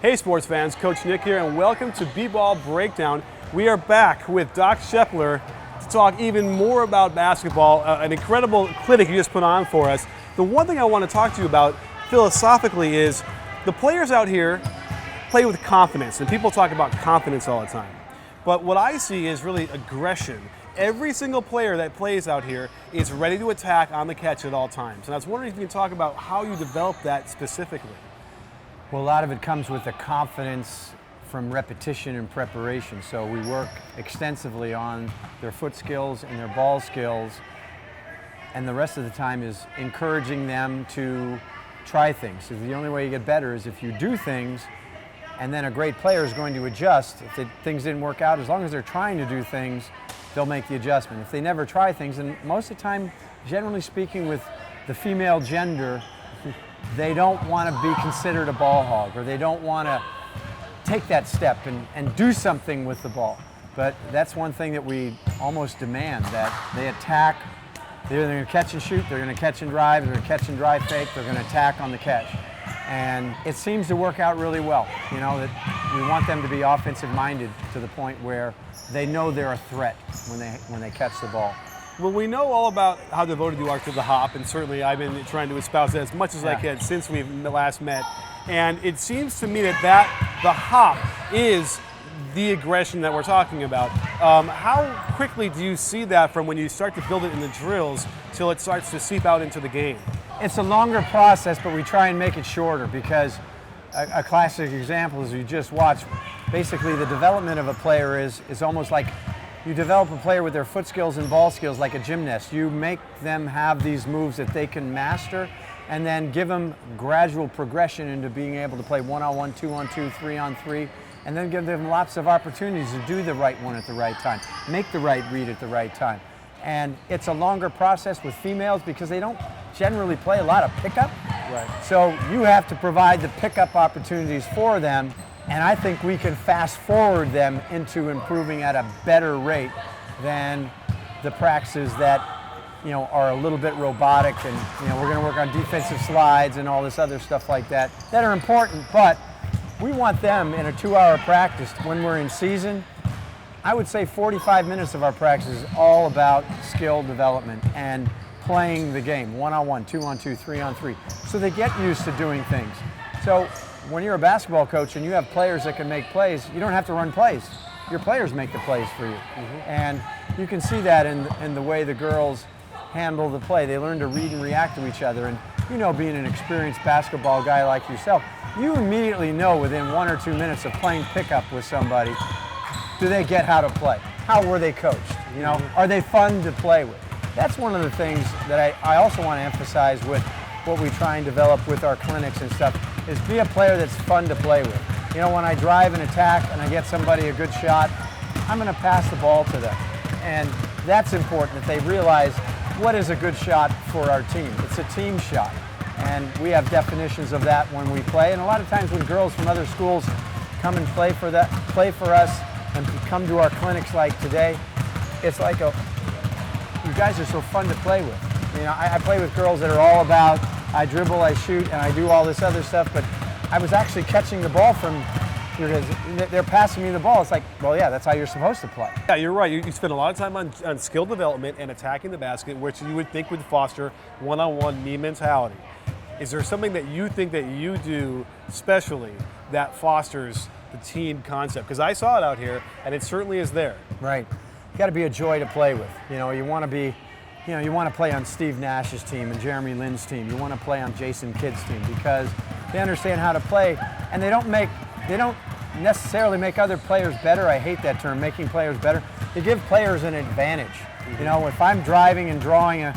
Hey sports fans, Coach Nick here, and welcome to BBallBreakdown. We are back with Doc Scheppler to talk even more about basketball, an incredible clinic you just put on for us. The one thing I want to talk to you about philosophically is the players out here play with confidence, and people talk about confidence all the time. But what I see is really aggression. Every single player that plays out here is ready to attack on the catch at all times. And I was wondering if you can talk about how you develop that specifically. Well, a lot of it comes with the confidence from repetition and preparation. So we work extensively on their foot skills and their ball skills, and the rest of the time is encouraging them to try things. So the only way you get better is if you do things, and then a great player is going to adjust. If things didn't work out, as long as they're trying to do things, they'll make the adjustment. If they never try things, and most of the time, generally speaking, with the female gender, they don't want to be considered a ball hog, or they don't want to take that step and do something with the ball. But that's one thing that we almost demand, that they attack. They're going to catch and shoot, they're going to catch and drive, they're going to catch and drive fake, they're going to attack on the catch. And it seems to work out really well. You know, that we want them to be offensive minded to the point where they know they're a threat when they catch the ball. Well, we know all about how devoted you are to the hop, and certainly I've been trying to espouse that as much as I can since we've last met. And it seems to me that the hop is the aggression that we're talking about. How quickly do you see that from when you start to build it in the drills till it starts to seep out into the game? It's a longer process, but we try and make it shorter, because a classic example is you just watch. Basically, the development of a player is almost like you develop a player with their foot skills and ball skills like a gymnast. You make them have these moves that they can master, and then give them gradual progression into being able to play 1-on-1, 2-on-2, 3-on-3, and then give them lots of opportunities to do the right one at the right time, make the right read at the right time. And it's a longer process with females because they don't generally play a lot of pickup. Right. So you have to provide the pickup opportunities for them. And I think we can fast forward them into improving at a better rate than the practices that, you know, are a little bit robotic, and, you know, we're going to work on defensive slides and all this other stuff like that are important. But we want them in a 2-hour practice when we're in season. I would say 45 minutes of our practice is all about skill development and playing the game, 1-on-1, 2-on-2, 3-on-3. So they get used to doing things. So when you're a basketball coach and you have players that can make plays, you don't have to run plays. Your players make the plays for you. And you can see that in the way the girls handle the play. They learn to read and react to each other. And you know, being an experienced basketball guy like yourself, you immediately know within 1 or 2 minutes of playing pickup with somebody, do they get how to play? How were they coached? You know, are they fun to play with? That's one of the things that I also want to emphasize with what we try and develop with our clinics and stuff, is be a player that's fun to play with. You know, when I drive and attack and I get somebody a good shot, I'm going to pass the ball to them. And that's important, that they realize what is a good shot for our team. It's a team shot. And we have definitions of that when we play. And a lot of times when girls from other schools come and play for us and come to our clinics like today, it's like, you guys are so fun to play with. You know, I play with girls that are all about, I dribble, I shoot, and I do all this other stuff, but I was actually catching the ball from, they're passing me the ball. It's like, well, yeah, that's how you're supposed to play. Yeah, you're right. You spend a lot of time on skill development and attacking the basket, which you would think would foster one-on-one me mentality. Is there something that you think that you do specially that fosters the team concept? Because I saw it out here, and it certainly is there. Right. You got to be a joy to play with. You know, you want to play on Steve Nash's team and Jeremy Lin's team. You want to play on Jason Kidd's team because they understand how to play, and they don't necessarily make other players better. I hate that term, making players better. They give players an advantage. You know, if I'm driving and drawing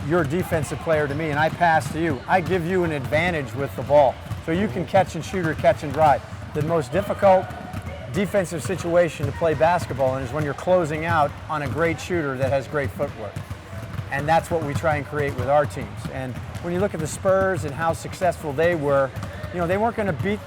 your defensive player to me and I pass to you, I give you an advantage with the ball. So you can catch and shoot or catch and drive. The most difficult defensive situation to play basketball in is when you're closing out on a great shooter that has great footwork. And that's what we try and create with our teams. And when you look at the Spurs and how successful they were, you know, they weren't going to beat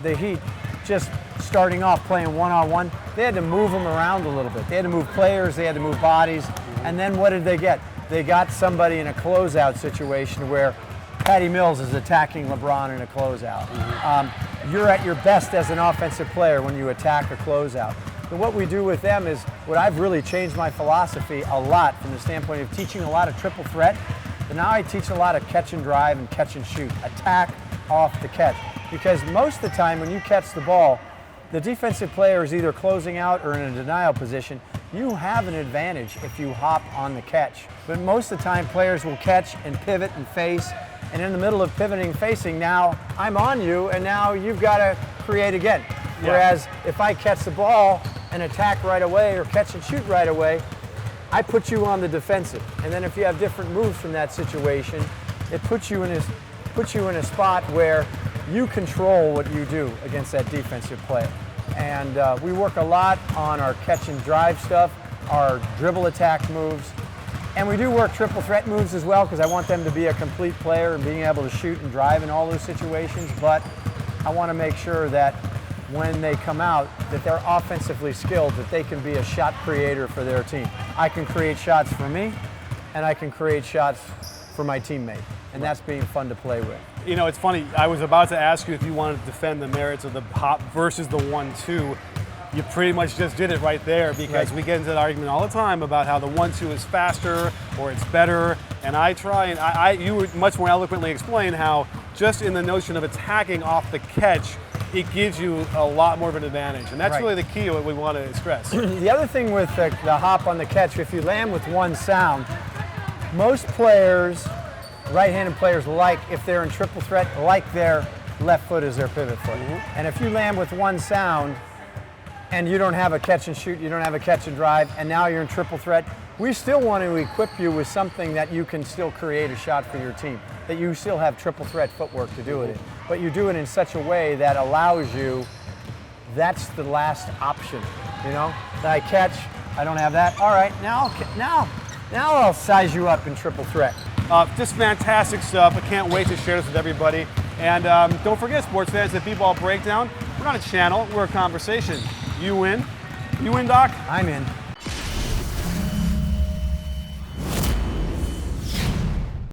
the Heat just starting off playing one-on-one. They had to move them around a little bit. They had to move players, they had to move bodies. And then what did they get? They got somebody in a closeout situation where Patty Mills is attacking LeBron in a closeout. you're at your best as an offensive player when you attack a closeout. So what we do with them is, what I've really changed my philosophy a lot from the standpoint of teaching a lot of triple threat, but now I teach a lot of catch and drive and catch and shoot, attack off the catch. Because most of the time when you catch the ball, the defensive player is either closing out or in a denial position. You have an advantage if you hop on the catch. But most of the time players will catch and pivot and face, and in the middle of pivoting and facing, now I'm on you and now you've got to create again. Yeah. Whereas if I catch the ball and attack right away or catch and shoot right away, I put you on the defensive. And then if you have different moves from that situation, it puts you in a spot where you control what you do against that defensive player. And we work a lot on our catch and drive stuff, our dribble attack moves, and we do work triple threat moves as well, because I want them to be a complete player and being able to shoot and drive in all those situations. But I want to make sure that when they come out, that they're offensively skilled, that they can be a shot creator for their team. I can create shots for me, and I can create shots for my teammate, and that's being fun to play with. You know, it's funny, I was about to ask you if you wanted to defend the merits of the hop versus the 1-2. You pretty much just did it right there, because we get into that argument all the time about how the 1-2 is faster or it's better, and I try and you would much more eloquently explain how just in the notion of attacking off the catch, it gives you a lot more of an advantage, and that's really the key of what we want to stress. The other thing with the hop on the catch, if you land with one sound, most players, right-handed players, like, if they're in triple threat, like their left foot is their pivot foot. And if you land with one sound and you don't have a catch and shoot, you don't have a catch and drive, and now you're in triple threat, we still want to equip you with something that you can still create a shot for your team, that you still have triple threat footwork to do it in. But you do it in such a way that allows you, that's the last option, you know? That I catch, I don't have that, all right, now I'll size you up in triple threat. Just fantastic stuff. I can't wait to share this with everybody. And don't forget, sports fans, at BBallBreakdown, we're not a channel, we're a conversation. You win. You win, Doc? I'm in.